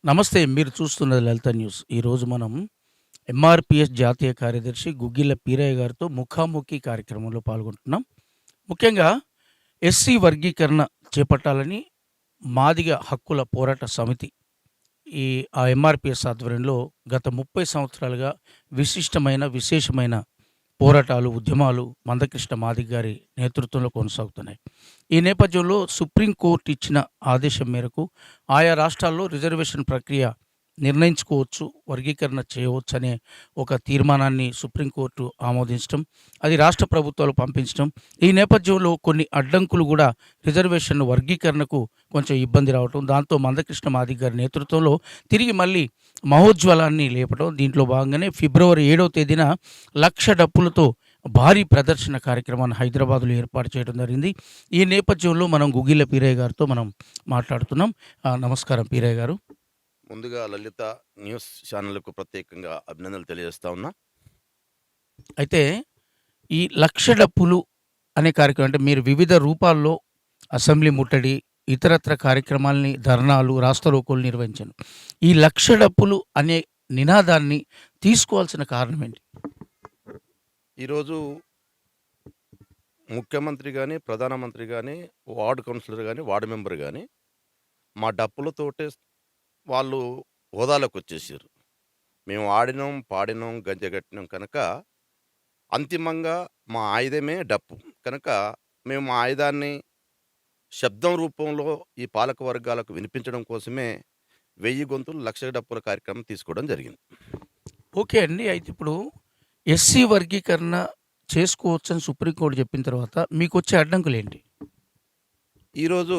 నమస్తే. మీరు చూస్తున్నది లలిత న్యూస్. ఈరోజు మనం ఎంఆర్‌పీఎస్ జాతీయ కార్యదర్శి గుగ్గిళ్ళ పీరయ్య గారితో ముఖాముఖి కార్యక్రమంలో పాల్గొంటున్నాం. ముఖ్యంగా ఎస్సీ వర్గీకరణ చేపట్టాలని మాదిగ హక్కుల పోరాట సమితి ఈ ఎంఆర్‌పీఎస్ ఆధ్వర్యంలో గత 30 సంవత్సరాలుగా విశేషమైన పోరాటాలు, ఉద్యమాలు మందకృష్ణ మాదిగ గారి నేతృత్వంలో కొనసాగుతున్నాయి. ఈ నేపథ్యంలో సుప్రీం కోర్ట్ ఇచ్చిన ఆదేశం మేరకు ఆయా రాష్ట్రాల్లో రిజర్వేషన్ ప్రక్రియ నిర్ణయించుకోవచ్చు, వర్గీకరణ చేయవచ్చనే ఒక తీర్మానాన్ని సుప్రీంకోర్టు ఆమోదించడం, అది రాష్ట్ర ప్రభుత్వాలు పంపించడం, ఈ నేపథ్యంలో కొన్ని అడ్డంకులు కూడా రిజర్వేషన్ వర్గీకరణకు కొంచెం ఇబ్బంది రావటం, దాంతో మందకృష్ణ మాదిగ గారి నేతృత్వంలో తిరిగి మళ్ళీ మహోజ్వలాన్ని లేపడం. దీంట్లో భాగంగానే ఫిబ్రవరి 7వ తేదీన 1,00,000 డప్పులతో భారీ ప్రదర్శన కార్యక్రమాన్ని హైదరాబాద్లో ఏర్పాటు చేయడం జరిగింది. ఈ నేపథ్యంలో మనం గుగ్గిళ్ళ పీరయ్య గారితో మనం మాట్లాడుతున్నాం. నమస్కారం పీరయ్య గారు. ముందుగా లలిత న్యూస్ ఛానల్కు ప్రత్యేకంగా అభినందనలు తెలియజేస్తా ఉన్నా. అయితే ఈ 1,00,000 డప్పులు అనే కార్యక్రమం అంటే మీరు వివిధ రూపాల్లో అసెంబ్లీ ముట్టడి, ఇతరత్ర కార్యక్రమాల్ని, ధర్నాలు, రాస్తారోకోలు నిర్వహించాను. ఈ 1,00,000 డప్పులు అనే నినాదాన్ని తీసుకోవాల్సిన కారణం ఏంటి? ఈరోజు ముఖ్యమంత్రి కానీ, ప్రధానమంత్రి కానీ, వార్డు కౌన్సిలర్ కానీ, వార్డు మెంబర్ కానీ మా డప్పులతోటే వాళ్ళు హోదాలోకి వచ్చేసారు. మేము ఆడినాం, పాడినాం, గంజగట్టినాం కనుక అంతిమంగా మా ఆయుధమే డప్పు కనుక మేము మా ఆయుధాన్ని శబ్దం రూపంలో ఈ పాలక వర్గాలకు వినిపించడం కోసమే 1000 గొంతులు 1,00,000 డప్పుల కార్యక్రమం తీసుకోవడం జరిగింది. ఓకే అండి. అయితే ఇప్పుడు ఎస్సీ వర్గీకరణ చేసుకోవచ్చని సుప్రీంకోర్టు చెప్పిన తర్వాత మీకొచ్చే అడ్డంకులేంటి? ఈరోజు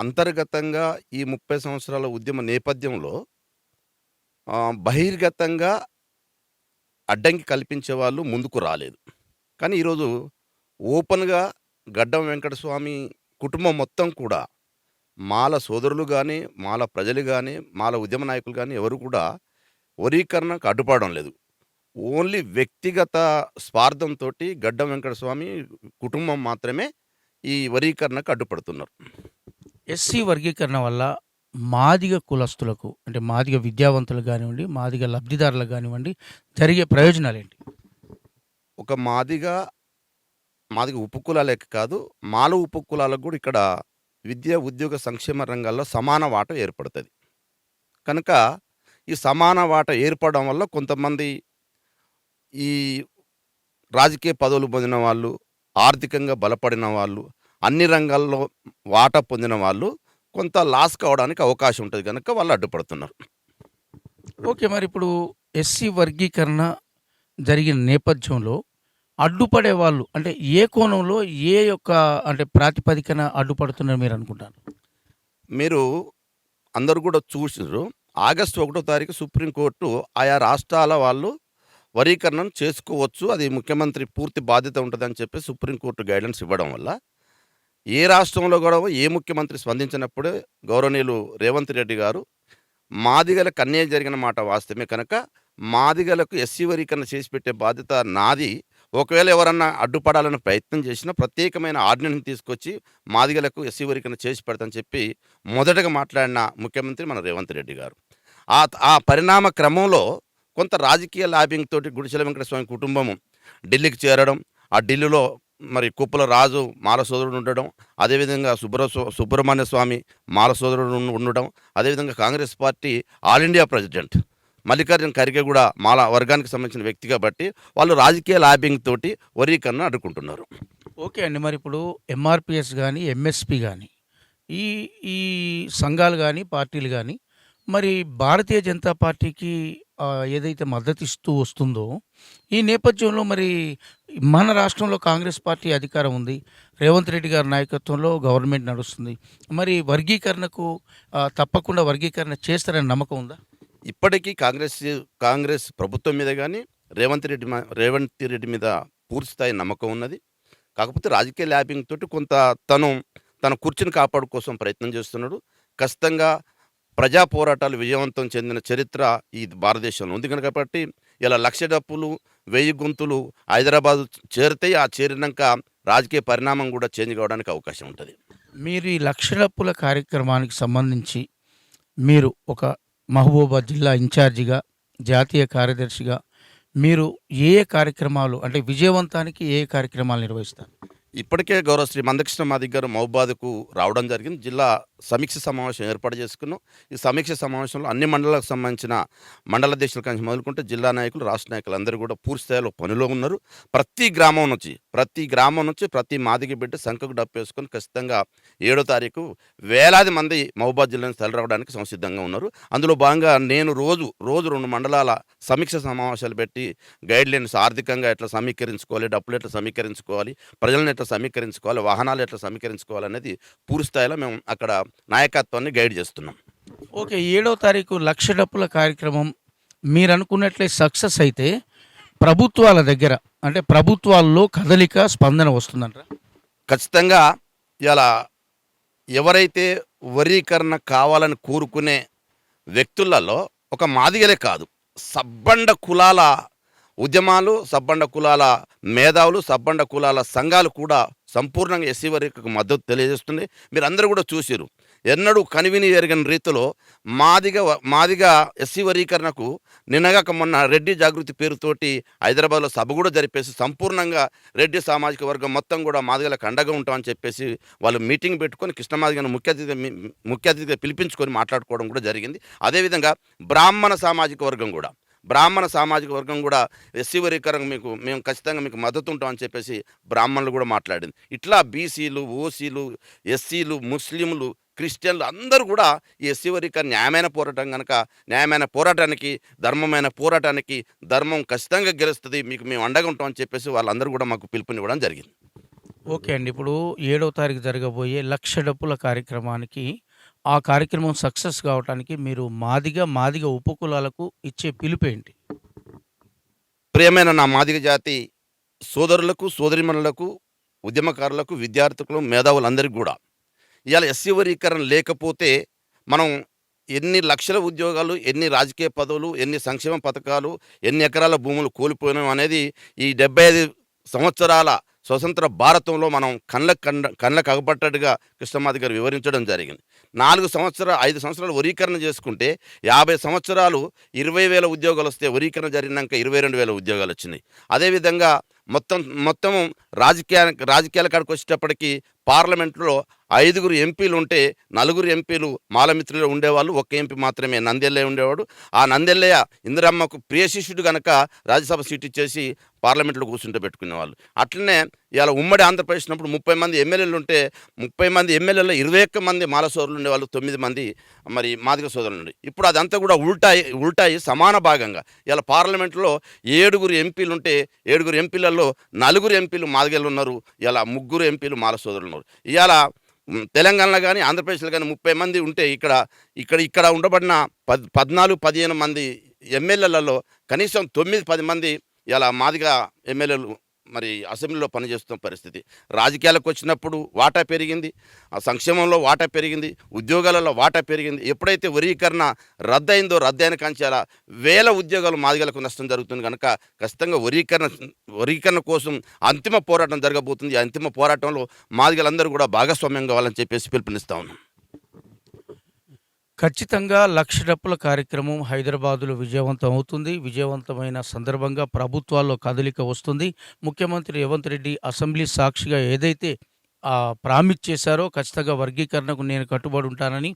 అంతర్గతంగా ఈ 30 సంవత్సరాల ఉద్యమ నేపథ్యంలో బహిర్గతంగా అడ్డంకి కల్పించే వాళ్ళు ముందుకు రాలేదు. కానీ ఈరోజు ఓపెన్‌గా గడ్డం వెంకటస్వామి కుటుంబం మొత్తం కూడా మాల సోదరులు గానీ, మాల ప్రజలు గానీ, మాల ఉద్యమ నాయకులు గానీ ఎవరు కూడా వరీకరణకు అడ్డుపడడం లేదు. ఓన్లీ వ్యక్తిగత స్వార్థంతోటి గడ్డం వెంకటస్వామి కుటుంబం మాత్రమే ఈ వరీకరణకు అడ్డుపడుతున్నారు. ఎస్సీ వర్గీకరణ వల్ల మాదిగ కులస్తులకు అంటే మాదిగ విద్యావంతులకు గానివ్వండి, మాదిగ లబ్ధిదారులకు గానివ్వండి జరిగే ప్రయోజనాలేంటి? ఒక మాదిగ ఉపకులాలే కాదు, మాల ఉపకులాలకు గూడా ఇక్కడ విద్య, ఉద్యోగ, సంక్షేమ రంగాల్లో సమాన వాటా ఏర్పడతది. కనుక ఈ సమాన వాటా ఏర్పడడం వల్ల కొంతమంది ఈ రాజకీయ పదవులు పొందిన వాళ్ళు, ఆర్థికంగా బలపడిన వాళ్ళు, అన్ని రంగాల్లో వాటా పొందిన వాళ్ళు కొంత లాస్ కావడానికి అవకాశం ఉంటది గనక వాళ్ళు అడ్డుపడుతున్నారు. ఓకే. మరిప్పుడు ఎస్సీ వర్గీకరణ జరిగిన నేపథ్యంలో అడ్డుపడే వాళ్ళు అంటే ఏ కోణంలో, ఏ యొక్క అంటే ప్రాతిపదికన అడ్డుపడుతున్నారు మీరనుకుంటారు? మీరు అందరూ గూడా చూసిర్రు. ఆగస్టు 1 తారీఖు సుప్రీంకోర్టు ఆయా రాష్ట్రాల వాళ్ళు వరీకరణను చేసుకోవచ్చు. అది ముఖ్యమంత్రి పూర్తి బాధ్యత ఉంటదని చెప్పి సుప్రీంకోర్టు గైడెన్స్ ఇవ్వడం వల్ల, ఏ రాష్ట్రంలో గూడా ఏ ముఖ్యమంత్రి స్పందించినప్పుడే గౌరవనీయులు రేవంత్ రెడ్డి గారు మాదిగలకు అన్యాయం జరిగిన మాట వాస్తవమే కనుక, మాదిగలకు ఎస్సీ వర్గీకరణ చేసి పెట్టే బాధ్యత నాది. ఒకవేళ ఎవరన్నా అడ్డుపడాలని ప్రయత్నం చేసినా ప్రత్యేకమైన ఆర్డినెన్స్ తీసుకొచ్చి మాదిగలకు ఎస్సీ వర్గీకరణ చేసి పెడతానని చెప్పి మొదటగా మాట్లాడిన ముఖ్యమంత్రి మన రేవంత్ రెడ్డి గారు. ఆ ఆ పరిణామ క్రమంలో కొంత రాజకీయ లాబింగ్ తోటి గుడిసెల వెంకటస్వామి కుటుంబము ఢిల్లీకి చేరడం, ఆ ఢిల్లీలో మరి కుప్పల రాజు మాల సోదరుడు ఉండడం, అదేవిధంగా సుబ్రహ్మణ్య స్వామి మాల సోదరుడు ఉండడం, అదేవిధంగా Congress party all India president Mallikarjuna Kharge కూడా మాల వర్గానికి సంబంధించిన వ్యక్తి కాబట్టి వాళ్ళు రాజకీయ లాబింగ్ తోటి వర్గీకరణ అడ్డుకుంటున్నారు. ఓకే అండి. మరిప్పుడు ఎంఆర్‌పీఎస్ గాని, ఎంఎస్‌పీ గాని ఈ ఈ సంఘాలు గాని, పార్టీలు గాని మరి భారతీయ జనతా పార్టీకి ఏదైతే మద్దతిస్తూ వస్తుందో, ఈ నేపథ్యంలో మరి మన రాష్ట్రంలో కాంగ్రెస్ పార్టీ అధికారం ఉంది. రేవంత్ రెడ్డి గారి నాయకత్వంలో గవర్నమెంట్ నడుస్తుంది. మరి వర్గీకరణకు తప్పకుండా వర్గీకరణ చేస్తారని నమ్మకం ఉందా? ఇప్పటికీ కాంగ్రెస్ ప్రభుత్వం మీద గానీ, రేవంత్ రెడ్డి మీద పూర్తి స్థాయి నమ్మకం ఉన్నది. కాకపోతే రాజకీయ లాబింగ్ తోటి కొంత తన కుర్చీని కాపాడు కోసం ప్రయత్నం చేస్తున్నాడు. ఖచ్చితంగా ప్రజా పోరాటాలు విజయవంతం చెందిన చరిత్ర ఈ భారతదేశంలో ఉంది కనుక కాబట్టి ఇలా 1,00,000 డప్పులు, 1000 గొంతులు హైదరాబాద్ చేరితే ఆ చేరినాక రాజకీయ పరిణామం కూడా చేంజ్ కావడానికి అవకాశం ఉంటది. మీరు ఈ 1,00,000 డప్పుల కార్యక్రమానికి సంబంధించి మీరు ఒక మహబూబాబాద్ జిల్లా ఇన్ఛార్జిగా, జాతీయ కార్యదర్శిగా మీరు ఏ ఏ కార్యక్రమాలు అంటే విజయవంతానికి ఏ ఏ కార్యక్రమాలు నిర్వహిస్తారు? ఇప్పటికే గౌరవ శ్రీ మందకృష్ణ మాదిగ గారు మహబూబాద్‌కు రావడం జరిగింది. జిల్లా సమీక్ష సమావేశం ఏర్పాటు చేసుకున్నాం. ఈ సమీక్ష సమావేశంలో అన్ని మండలాలకు సంబంధించిన మండలాధ్యక్షుల కాంచి మొదలుకుంటే జిల్లా నాయకులు, రాష్ట్ర నాయకులు అందరూ కూడా పూర్తి స్థాయిలో పనిలో ఉన్నారు. ప్రతి గ్రామం నుంచి ప్రతి మాదిగ బిడ్డ సంఖకు డప్పేసుకొని ఖచ్చితంగా 7వ తారీఖు వేలాది మంది మహబూబాద్ జిల్లా నుంచి తరలిరావడానికి సంసిద్ధంగా ఉన్నారు. అందులో భాగంగా నేను రోజు 2 మండలాల సమీక్ష సమావేశాలు పెట్టి గైడ్‌లైన్స్ ఆర్థికంగా ఎట్లా సమీకరించుకోవాలి, డబ్బులు ఎట్లా సమీకరించుకోవాలి, ప్రజలను ఎట్లా సమీకరించుకోవాలి, వాహనాలు ఎట్లా సమీకరించుకోవాలనేది పూర్తి స్థాయిలో మేము అక్కడ నాయకత్వాన్ని గైడ్ చేస్తున్నాం. ఓకే. 7వ తారీఖు లక్ష డప్పుల కార్యక్రమం మీరనుకున్నట్లే సక్సెస్ అయితే ప్రభుత్వాల దగ్గర అంటే ప్రభుత్వాల్లో కదలిక, స్పందన వస్తుందంటారా? ఖచ్చితంగా ఇలా ఎవరైతే వర్గీకరణ కావాలని కోరుకునే వ్యక్తులలో ఒక మాదిగలే కాదు, సబ్బండ కులాల ఉద్యమాలు, సబ్బండ కులాల మేధావులు, సబ్బండ కులాల సంఘాలు కూడా సంపూర్ణంగా ఎస్సీ వర్గీకరణకు మద్దతు తెలియజేస్తుంది. మీరందరూ కూడా చూసిరు. ఎన్నడూ కనివిని ఎరగని రీతిలో మాదిగ ఎస్సీ వర్గీకరణకు నిన్నగాక మొన్న రెడ్డి జాగృతి పేరుతోటి హైదరాబాద్లో సభ కూడా జరిపేసి సంపూర్ణంగా రెడ్డి సామాజిక వర్గం మొత్తం కూడా మాదిగలకు అండగా ఉంటామని చెప్పేసి వాళ్ళు మీటింగ్ పెట్టుకొని కృష్ణమాదిగను ముఖ్య అతిథిగా పిలిపించుకొని మాట్లాడుకోవడం కూడా జరిగింది. అదేవిధంగా బ్రాహ్మణ సామాజిక వర్గం కూడా ఎస్సీ వర్గీకరణకు మేము ఖచ్చితంగా మీకు మద్దతు ఉంటామని చెప్పేసి బ్రాహ్మణులు కూడా మాట్లాడింది. ఇట్లా బీసీలు, ఓసీలు, ఎస్సీలు, ముస్లింలు, క్రిస్టియన్లు అందరూ కూడా ఈ ఎస్సీ వర్గీకరణ న్యాయమైన పోరాటం కనుక న్యాయమైన పోరాటానికి, ధర్మమైన పోరాటానికి ధర్మం ఖచ్చితంగా గెలుస్తుంది, మీకు మేము అండగా ఉంటామని చెప్పేసి వాళ్ళందరూ కూడా మాకు పిలుపునివ్వడం జరిగింది. ఓకే అండి. ఇప్పుడు 7వ తారీఖు జరగబోయే లక్ష డప్పుల కార్యక్రమానికి ఆ కార్యక్రమం సక్సెస్ కావటానికి మీరు మాదిగ ఉపకులాలకు ఇచ్చే పిలుపేంటి? ప్రియమైన నా మాదిగ జాతి సోదరులకు, సోదరిమణులకు, ఉద్యమకారులకు, విద్యార్థులకు, మేధావులందరికీ కూడా ఇవాళ ఎస్సీ వర్గీకరణ లేకపోతే మనం ఎన్ని లక్షల ఉద్యోగాలు, ఎన్ని రాజకీయ పదవులు, ఎన్ని సంక్షేమ పథకాలు, ఎన్ని ఎకరాల భూములు కోల్పోయినాం అనేది ఈ 75 సంవత్సరాల స్వతంత్ర భారతంలో మనం కళ్ళకు అగపట్టట్టుగా కృష్ణమాది గారు వివరించడం జరిగింది. 5 సంవత్సరాలు వర్గీకరణ చేసుకుంటే 50 సంవత్సరాలు 20,000 ఉద్యోగాలు వస్తే వర్గీకరణ జరిగినాక 22,000 ఉద్యోగాలు వచ్చినాయి. అదేవిధంగా మొత్తం రాజకీయాల కాడికి వచ్చేటప్పటికి పార్లమెంట్లో 5 ఎంపీలు ఉంటే 4 ఎంపీలు మాలమిత్రులు ఉండేవాళ్ళు, 1 ఎంపీ మాత్రమే నందెల్లయ్య ఉండేవాడు. ఆ నందెల్లయ్య ఇందిరమ్మకు ప్రియ శిష్యుడు కనుక రాజ్యసభ సీట్ ఇచ్చేసి పార్లమెంట్లో కూర్చుంటే పెట్టుకునేవాళ్ళు. అట్లనే ఇవాళ ఉమ్మడి ఆంధ్రప్రదేశ్ ఉన్నప్పుడు 30 మంది ఎమ్మెల్యేలు ఉంటే 30 మంది ఎమ్మెల్యేలలో 21 మంది మాల సోదరులు ఉండేవాళ్ళు, 9 మంది మరి మాదిగ సోదరులు ఉండే. ఇప్పుడు అదంతా కూడా ఉల్టాయి సమాన భాగంగా ఇలా పార్లమెంట్లో 7 ఎంపీలు ఉంటే 7 ఎంపీలలో 4 ఎంపీలు మాదిగలు ఉన్నారు, ఇలా 3 ఎంపీలు మాల సోదరులు ఉన్నారు. ఇవాళ తెలంగాణలో కానీ ఆంధ్రప్రదేశ్లో కానీ 30 మంది ఉంటే ఇక్కడ ఉండబడిన 14-15 మంది ఎమ్మెల్యేలలో కనీసం 9-10 మంది ఇలా మాదిగ ఎమ్మెల్యేలు మరి అసెంబ్లీలో పనిచేస్తున్న పరిస్థితి. రాజకీయాలకు వచ్చినప్పుడు వాటా పెరిగింది, సంక్షేమంలో వాటా పెరిగింది, ఉద్యోగాలలో వాటా పెరిగింది. ఎప్పుడైతే వర్గీకరణ రద్దయిన కాంచాల వేల ఉద్యోగాలు మాదిగలకు నష్టం జరుగుతుంది కనుక ఖచ్చితంగా వర్గీకరణ కోసం అంతిమ పోరాటం జరగబోతుంది. ఈ అంతిమ పోరాటంలో మాదిగలందరూ కూడా భాగస్వామ్యం కావాలని చెప్పేసి పిలుపునిస్తా ఉన్నాం. ఖచ్చితంగా లక్ష డప్పుల కార్యక్రమం హైదరాబాదులో విజయవంతం అవుతుంది. విజయవంతమైన సందర్భంగా ప్రభుత్వాల్లో కదలిక వస్తుంది. ముఖ్యమంత్రి రేవంత్ రెడ్డి అసెంబ్లీ సాక్షిగా ఏదైతే ప్రామిస్ చేశారో ఖచ్చితంగా వర్గీకరణకు నేను కట్టుబడి ఉంటానని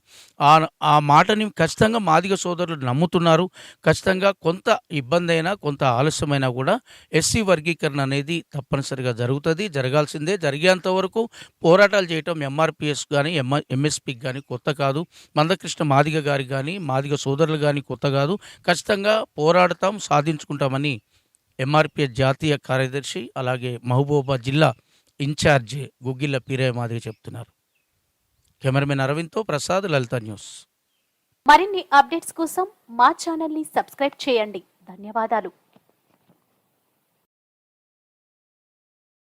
ఆ మాటని ఖచ్చితంగా మాదిగ సోదరులు నమ్ముతున్నారు. ఖచ్చితంగా కొంత ఇబ్బంది అయినా, కొంత ఆలస్యమైనా కూడా ఎస్సీ వర్గీకరణ అనేది తప్పనిసరిగా జరుగుతుంది, జరగాల్సిందే. జరిగేంత వరకు పోరాటాలు చేయటం ఎంఆర్పిఎస్ కానీ ఎంఎస్పికి కానీ కొత్త కాదు. మందకృష్ణ మాదిగ గారికి కానీ మాదిగ సోదరులు కానీ కొత్త కాదు. ఖచ్చితంగా పోరాడతాం, సాధించుకుంటామని ఎంఆర్పిఎస్ జాతీయ కార్యదర్శి అలాగే మహబూబాబాద్ జిల్లా ఇన్ఛార్జ్ గుగ్గిళ్ళ పీరయ్య మాదిగ చెప్తున్నారు. కెమెరామెన్ అరవింద్తో ప్రసాద్, లలిత న్యూస్. మరిన్ని అప్డేట్స్ కోసం మా ఛానల్ని సబ్స్క్రైబ్ చేయండి. ధన్యవాదాలు.